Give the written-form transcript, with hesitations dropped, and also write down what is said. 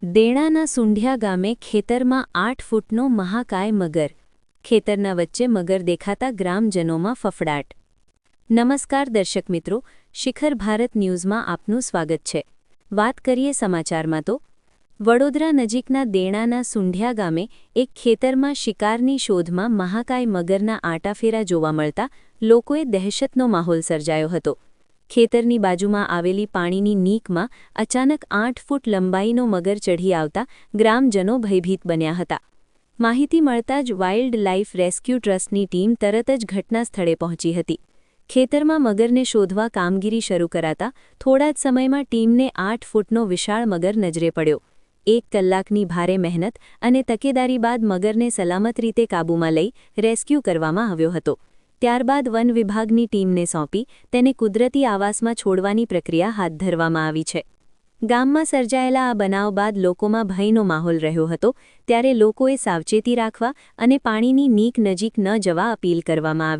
દેણાના સુંઢિયા ગામે ખેતરમાં 8 ફૂટનો મહાકાય મગર. ખેતરના વચ્ચે મગર દેખાતા ગ્રામજનોમાં ફફડાટ. નમસ્કાર દર્શક મિત્રો, શિખર ભારત ન્યૂઝમાં આપનું સ્વાગત છે. વાત કરીએ સમાચારમાં તો વડોદરા નજીકના દેણાના સુંઢિયા ગામે એક ખેતરમાં શિકારની શોધમાં મહાકાય મગરના આંટાફેરા જોવા મળતા લોકોએ દહેશતનો માહોલ સર્જાયો હતો. ખેતરની બાજુમાં આવેલી પાણીની નીકમાં અચાનક 8 ફૂટ લંબાઈનો મગર ચઢી આવતા ગ્રામજનો ભયભીત બન્યા હતા. માહિતી મળતા જ વાઇલ્ડ લાઇફ રેસ્ક્યુ ટ્રસ્ટની ટીમ તરત જ ઘટના સ્થળે પહોંચી હતી. ખેતરમાં મગરને શોધવા કામગીરી શરૂ કરાતા થોડા જ સમયમાં ટીમને 8 ફૂટનો વિશાળ મગર નજરે પડ્યો. 1 કલાકની ભારે મહેનત અને તકેદારી બાદ મગરને સલામત રીતે કાબૂમાં લઈ રેસ્ક્યુ કરવામાં આવ્યો હતો. ત્યારબાદ વન વિભાગની ટીમને સોંપી તેને કુદરતી આવાસમાં છોડવાની પ્રક્રિયા હાથ ધરવામાં આવી છે. ગામમાં સર્જાયેલા આ બનાવ બાદ લોકોમાં ભયનો માહોલ રહ્યો હતો, ત્યારે લોકોએ સાવચેતી રાખવા અને પાણીની નીક નજીક ન જવા અપીલ કરવામાં આવી.